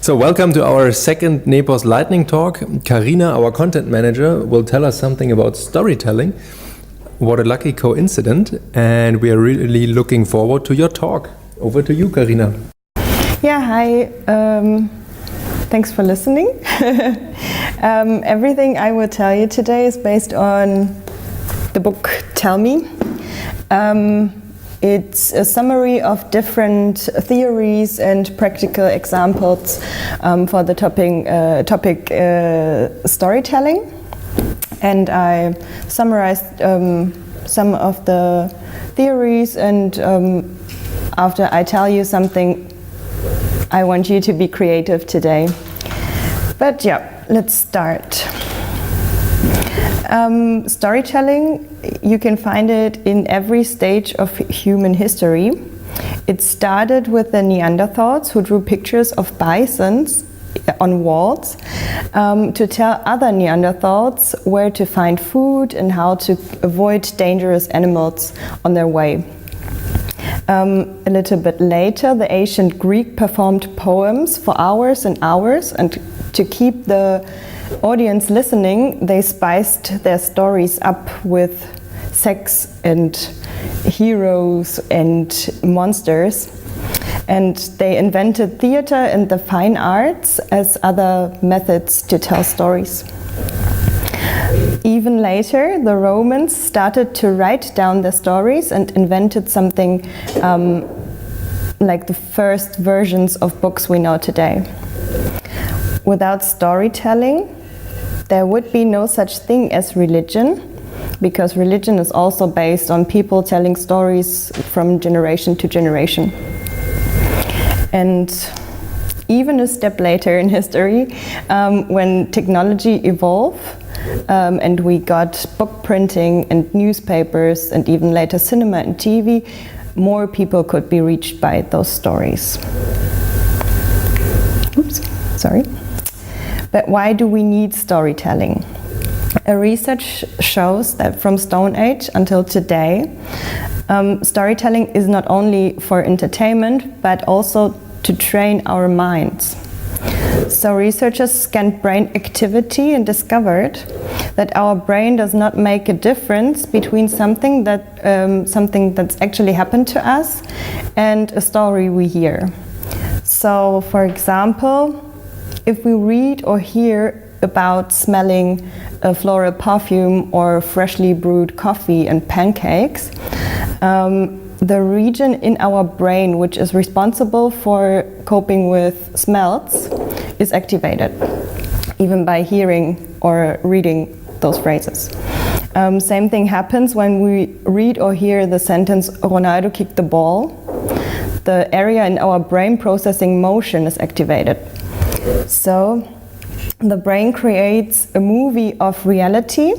So welcome to our second Nepos Lightning Talk. Karina, our content manager, will tell us something about storytelling. What a lucky coincidence, and we are really looking forward to your talk. Over to you, Karina. Yeah, hi. Thanks for listening. Everything I will tell you today is based on the book Tell Me. It's a summary of different theories and practical examples for the topic storytelling. And I summarized some of the theories, and after I tell you something, I want you to be creative today. But yeah, let's start. Storytelling, you can find it in every stage of human history. It started with the Neanderthals, who drew pictures of bisons on walls to tell other Neanderthals where to find food and how to avoid dangerous animals on their way. A little bit later, the ancient Greek performed poems for hours and hours, and to keep the audience listening, they spiced their stories up with sex and heroes and monsters. And they invented theater and the fine arts as other methods to tell stories. Even later, the Romans started to write down their stories and invented something like the first versions of books we know today. Without storytelling, there would be no such thing as religion, because religion is also based on people telling stories from generation to generation. And even a step later in history, when technology evolved and we got book printing and newspapers and even later cinema and TV, more people could be reached by those stories. Oops, sorry. But why do we need storytelling? A research shows that from Stone Age until today, storytelling is not only for entertainment, but also to train our minds. So researchers scanned brain activity and discovered that our brain does not make a difference between something that's actually happened to us and a story we hear. So, for example, if we read or hear about smelling a floral perfume or freshly brewed coffee and pancakes, the region in our brain which is responsible for coping with smells is activated, even by hearing or reading those phrases. Same thing happens when we read or hear the sentence "Ronaldo kicked the ball." The area in our brain processing motion is activated. So the brain creates a movie of reality,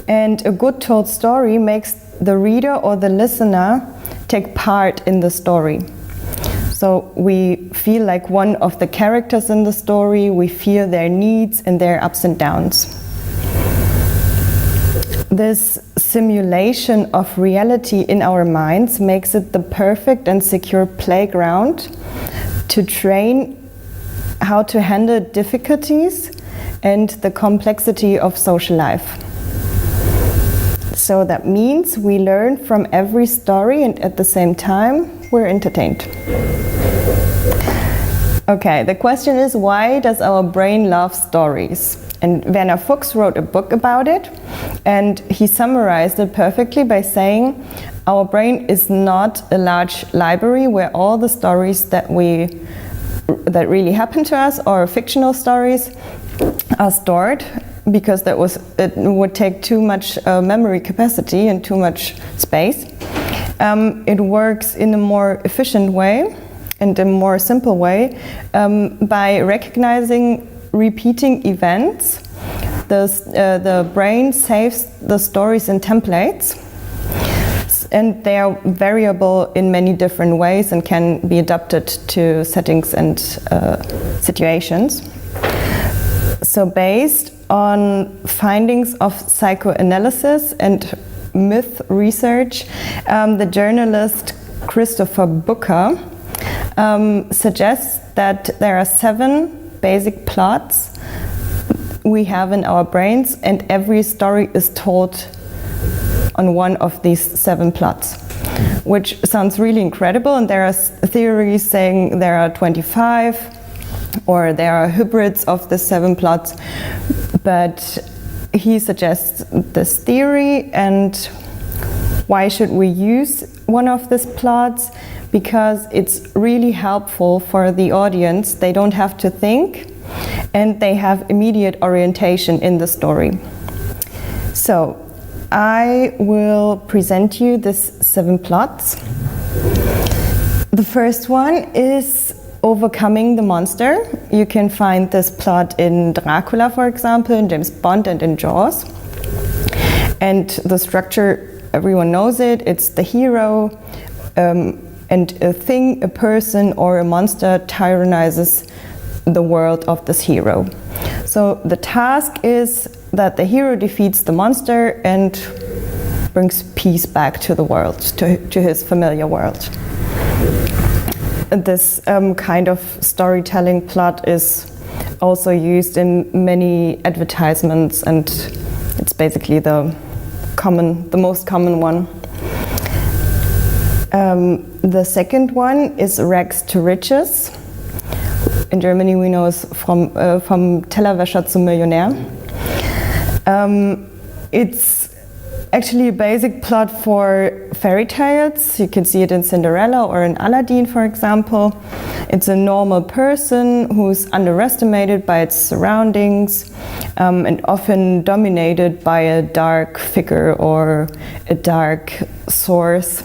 and a good told story makes the reader or the listener take part in the story. So we feel like one of the characters in the story, we feel their needs and their ups and downs. This simulation of reality in our minds makes it the perfect and secure playground to train how to handle difficulties and the complexity of social life. So that means we learn from every story, and at the same time we're entertained. Okay, the question is, why does our brain love stories? And Werner Fuchs wrote a book about it, and he summarized it perfectly by saying our brain is not a large library where all the stories that really happen to us or fictional stories are stored, because it would take too much memory capacity and too much space. It works in a more efficient way and a more simple way by recognizing repeating events. The brain saves the stories in templates, and they are variable in many different ways and can be adapted to settings and situations. So based on findings of psychoanalysis and myth research, the journalist Christopher Booker suggests that there are 7 basic plots we have in our brains, and every story is told on one of these 7 plots, which sounds really incredible. And there are theories saying there are 25, or there are hybrids of the 7 plots, but he suggests this theory. And why should we use one of these plots? Because it's really helpful for the audience. They don't have to think, and they have immediate orientation in the story. So I will present you these 7 plots. The first one is overcoming the monster. You can find this plot in Dracula, for example, in James Bond, and in Jaws. And the structure, everyone knows it. It's the hero, and a thing, a person, or a monster tyrannizes the world of this hero. So the task is that the hero defeats the monster and brings peace back to the world, to his familiar world. This kind of storytelling plot is also used in many advertisements, and it's basically the most common one. The second one is rags to riches. In Germany we know it from Tellerwäscher zum Millionär. It's actually a basic plot for fairy tales. You can see it in Cinderella or in Aladdin, for example. It's a normal person who's underestimated by its surroundings, and often dominated by a dark figure or a dark source.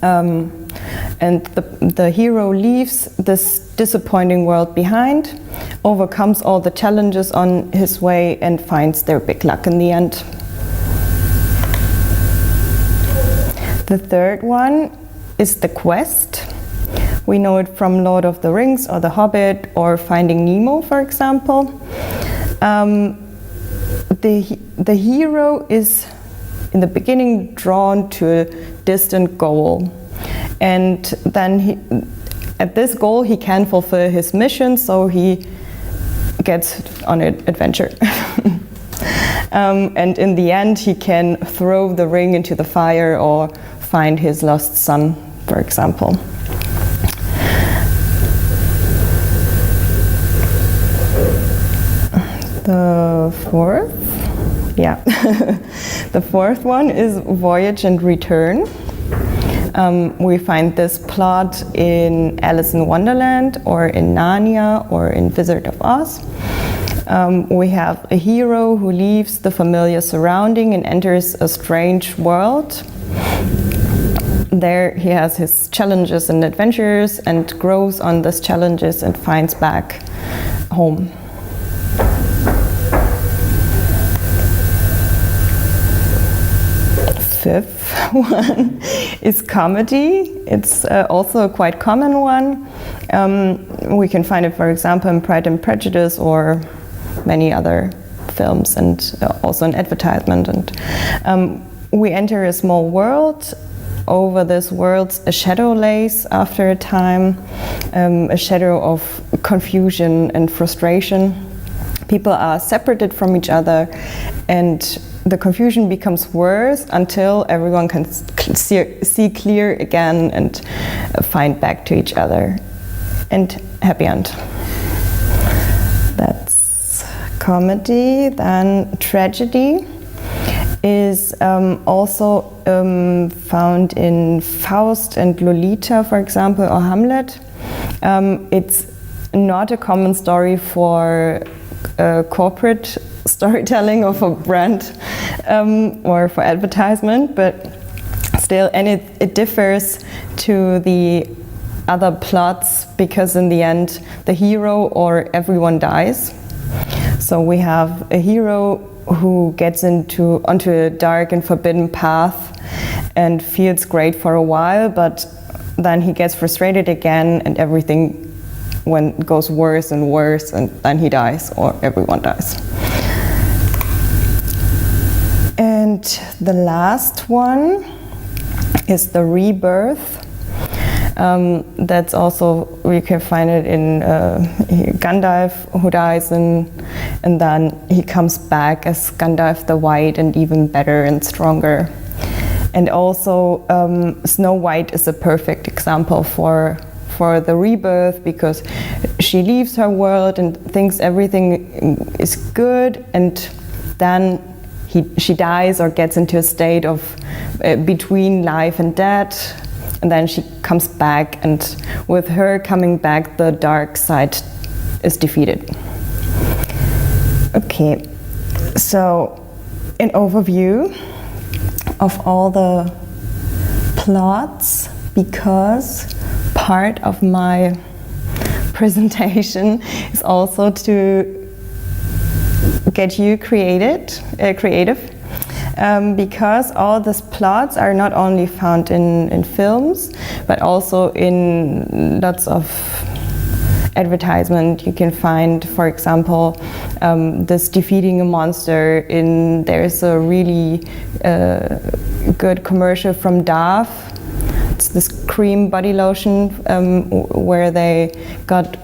And the hero leaves this disappointing world behind, overcomes all the challenges on his way, and finds their big luck in the end. The third one is the quest. We know it from Lord of the Rings or The Hobbit or Finding Nemo, for example. The hero is in the beginning drawn to a distant goal, and then at this goal he can fulfill his mission, so he gets on an adventure. And in the end he can throw the ring into the fire or find his lost son, for example. The fourth one is Voyage and Return. We find this plot in Alice in Wonderland or in Narnia or in Wizard of Oz. We have a hero who leaves the familiar surrounding and enters a strange world. There he has his challenges and adventures and grows on these challenges and finds back home. Fifth one is comedy. It's also a quite common one. We can find it, for example, in Pride and Prejudice or many other films, and also in advertisement. And we enter a small world. Over this world, a shadow lays after a time, a shadow of confusion and frustration. People are separated from each other, and the confusion becomes worse until everyone can see clear again and find back to each other. And happy end. That's comedy. Then tragedy is also found in Faust and Lolita, for example, or Hamlet. It's not a common story for corporate storytelling or for brand or for advertisement, but still, and it differs to the other plots because in the end the hero or everyone dies. So we have a hero who gets onto a dark and forbidden path and feels great for a while, but then he gets frustrated again and everything goes worse and worse, and then he dies or everyone dies. And the last one is the rebirth. That's also, we can find it in Gandalf, who dies, and then he comes back as Gandalf the White, and even better and stronger. And also Snow White is a perfect example for the rebirth, because she leaves her world and thinks everything is good, and then she dies or gets into a state of between life and death, and then she comes back, and with her coming back, the dark side is defeated. Okay, so an overview of all the plots, because part of my presentation is also to get you creative, because all these plots are not only found in films, but also in lots of advertisement. You can find, for example, this defeating a monster there's a really good commercial from Dove. It's this cream body lotion where they got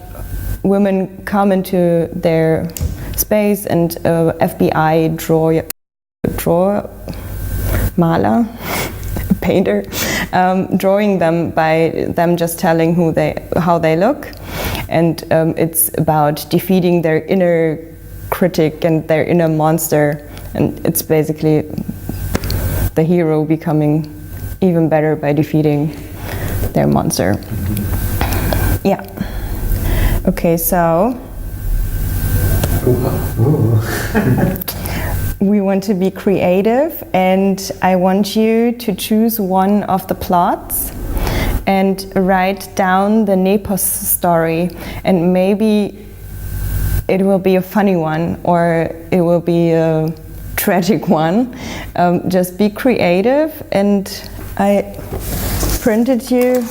women come into their space, and FBI Maler, painter, drawing them by them just telling how they look, and it's about defeating their inner critic and their inner monster, and it's basically the hero becoming even better by defeating their monster. Yeah. Okay, so we want to be creative, and I want you to choose one of the plots and write down the Nepos story, and maybe it will be a funny one or it will be a tragic one. Just be creative, and I printed you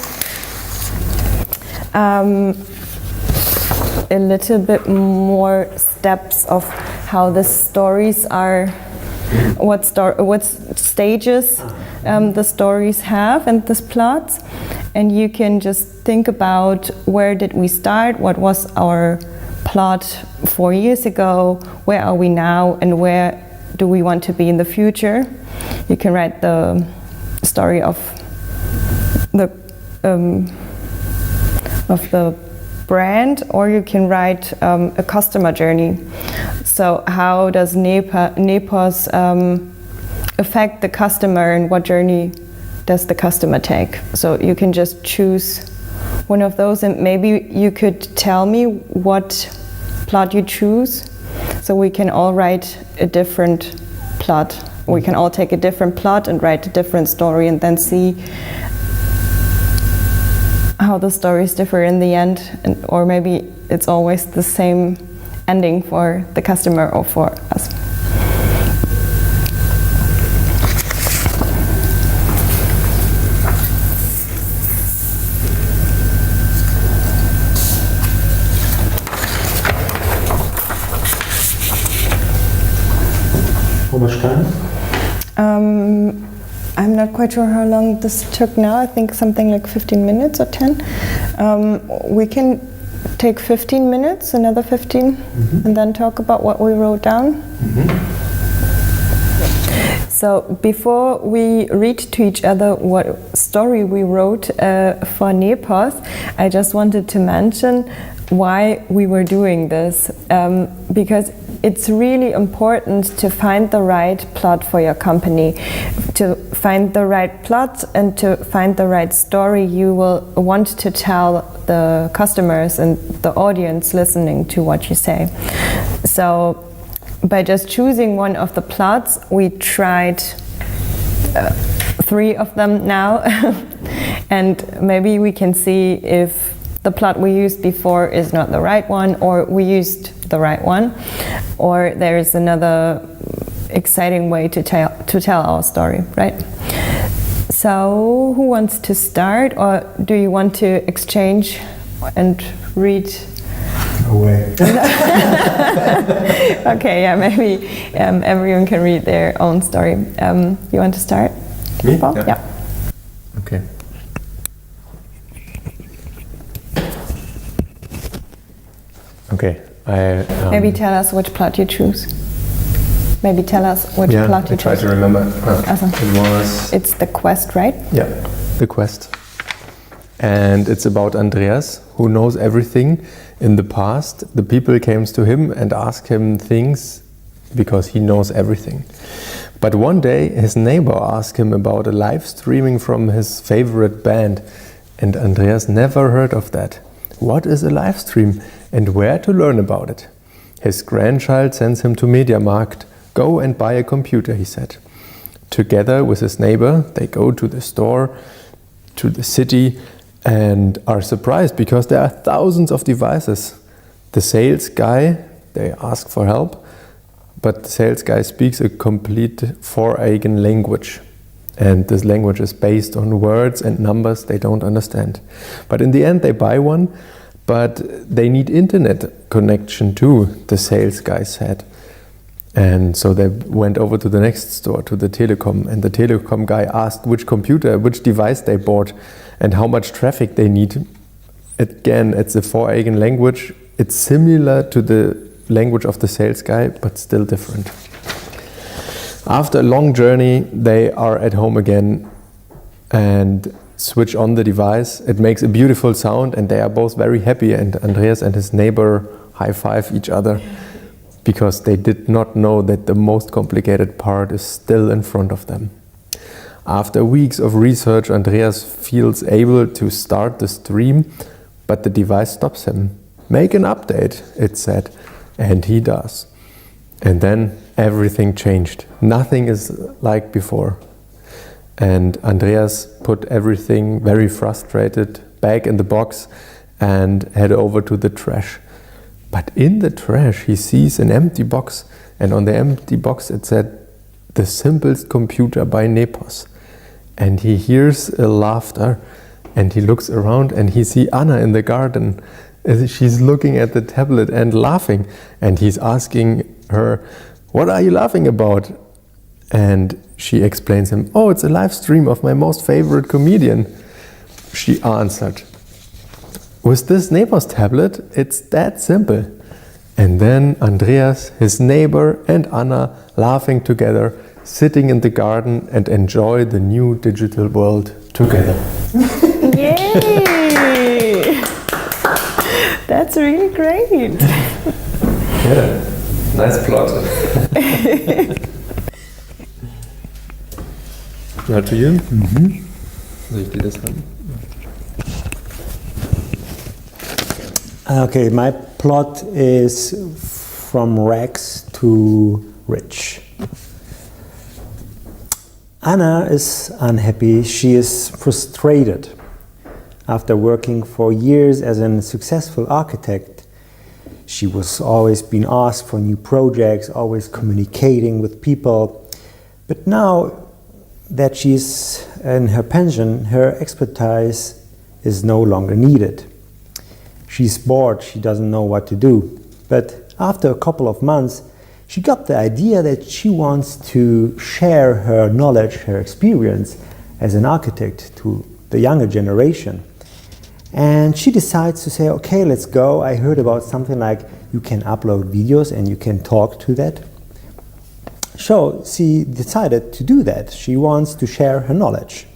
a little bit more steps of how the stories are, what stages the stories have, and this plots, and you can just think about where did we start, what was our plot 4 years ago, where are we now, and where do we want to be in the future. You can write the story of the brand, or you can write a customer journey. So how does Nepos affect the customer, and what journey does the customer take? So you can just choose one of those, and maybe you could tell me what plot you choose, so we can all write a different plot. We can all take a different plot and write a different story, and then see how the stories differ in the end, or maybe it's always the same ending for the customer or for us. How much time? I'm not quite sure how long this took now. I think something like 15 minutes or 10. We can take 15 minutes, another 15, and then talk about what we wrote down. So before we read to each other what story we wrote for Nepos, I just wanted to mention why we were doing this, because it's really important to find the right plot for your company, to find the right plot and to find the right story you will want to tell the customers and the audience listening to what you say. So by just choosing one of the plots, we tried 3 of them now, and maybe we can see if the plot we used before is not the right one, or we used the right one, or there is another exciting way to tell our story, right? So who wants to start, or do you want to exchange and read? Away. Okay, yeah, maybe everyone can read their own story. You want to start? Me? Paul? Yeah. Okay. Okay. Maybe tell us which plot you choose. Maybe tell us which plot you choose. I try to remember. It's the quest, right? Yeah, the quest. And it's about Andreas, who knows everything in the past. The people came to him and asked him things because he knows everything. But one day his neighbor asked him about a live streaming from his favorite band, and Andreas never heard of that. What is a live stream and where to learn about it? His grandchild sends him to MediaMarkt. Go and buy a computer, he said. Together with his neighbor, they go to the store, to the city, and are surprised because there are thousands of devices. The sales guy, they ask for help, but the sales guy speaks a complete four-eigen language. And this language is based on words and numbers they don't understand. But in the end they buy one, but they need internet connection too, the sales guy said. And so they went over to the next store, to the telecom, and the telecom guy asked which device they bought and how much traffic they need. Again, it's a four-eigen language. It's similar to the language of the sales guy, but still different. After a long journey, they are at home again and switch on the device. It makes a beautiful sound and they are both very happy, and Andreas and his neighbor high-five each other because they did not know that the most complicated part is still in front of them. After weeks of research, Andreas feels able to start the stream, but the device stops him. Make an update, it said, and he does. And then everything changed. Nothing is like before. And Andreas put everything, very frustrated, back in the box and head over to the trash. But in the trash he sees an empty box, and on the empty box it said, "The simplest computer by Nepos." And he hears a laughter and he looks around and he sees Anna in the garden. She's looking at the tablet and laughing, and he's asking her, "What are you laughing about?" And she explains him, "Oh, it's a live stream of my most favorite comedian." She answered, "With this Nepos tablet, it's that simple." And then Andreas, his neighbor, and Anna laughing together, sitting in the garden and enjoy the new digital world together. Yay! That's really great. Yeah, nice plot. Now to you. Soll ich dir das haben? Okay, my plot is from rags to rich. Anna is unhappy. She is frustrated. After working for years as a successful architect, she was always being asked for new projects, always communicating with people. But now that she's in her pension, her expertise is no longer needed. She's bored, she doesn't know what to do. But after a couple of months, she got the idea that she wants to share her knowledge, her experience as an architect to the younger generation. And she decides to say, okay, let's go. I heard about something like you can upload videos and you can talk to that. So she decided to do that. She wants to share her knowledge.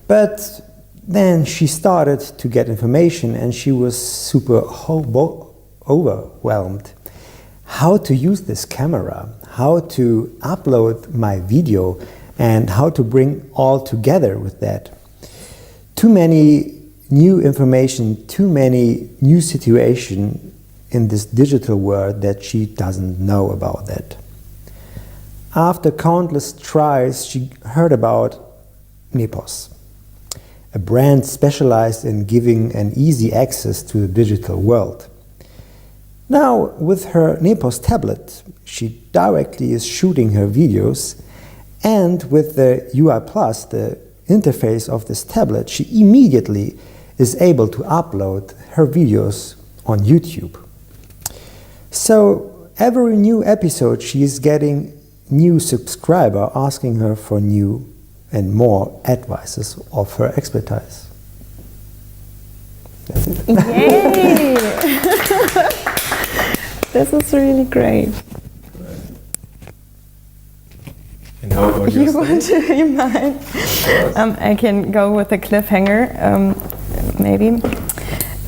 But then she started to get information and she was super overwhelmed. How to use this camera, how to upload my video, and how to bring all together with that. Too many new information, too many new situations in this digital world that she doesn't know about that. After countless tries, she heard about Nepos, a brand specialized in giving an easy access to the digital world. Now, with her Nepos tablet, she directly is shooting her videos, and with the UI+, the interface of this tablet, she immediately is able to upload her videos on YouTube. So every new episode she is getting new subscriber asking her for new and more advices of her expertise. That's it. Yay! This is really great. And how about your You story? want to hear mine? I can go with a cliffhanger, maybe.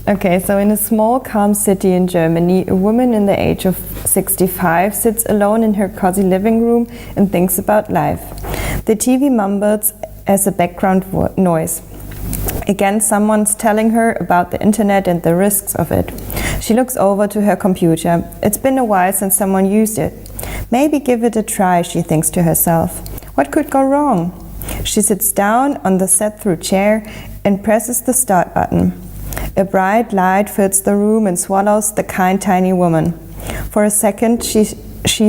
Okay, so in a small, calm city in Germany, a woman in the age of 65 sits alone in her cozy living room and thinks about life. The TV mumbles as a background noise. Again, someone's telling her about the internet and the risks of it. She looks over to her computer. It's been a while since someone used it. Maybe give it a try, she thinks to herself. What could go wrong? She sits down on the set-through chair and presses the start button. A bright light fills the room and swallows the kind, tiny woman. For a second, she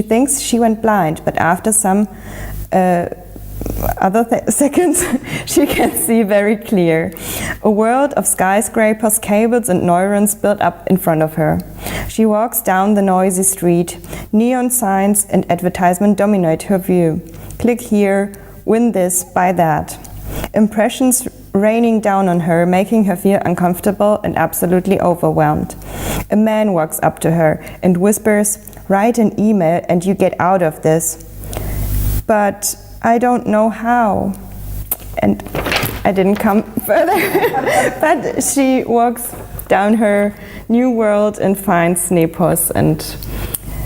thinks she went blind, but after some seconds, she can see very clear. A world of skyscrapers, cables, and neurons built up in front of her. She walks down the noisy street. Neon signs and advertisement dominate her view. Click here, win this, buy that. Impressions raining down on her, making her feel uncomfortable and absolutely overwhelmed. A man walks up to her and whispers, "Write an email and you get out of this." But I don't know how. And I didn't come further. But she walks down her new world and finds Nepos and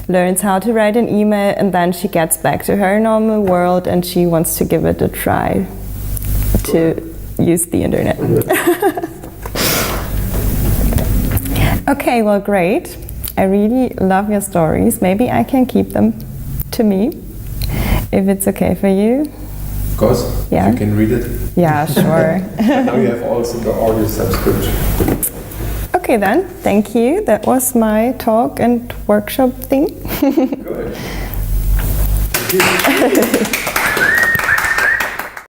learns how to write an email, and then she gets back to her normal world and she wants to give it a try to use the internet. Okay, well, great. I really love your stories. Maybe I can keep them to me, if it's okay for you. Of course, Yeah. you can read it. Yeah, sure. Now you have also the audio subscription. Okay then, thank you. That was my talk and workshop thing. Good. Thank you.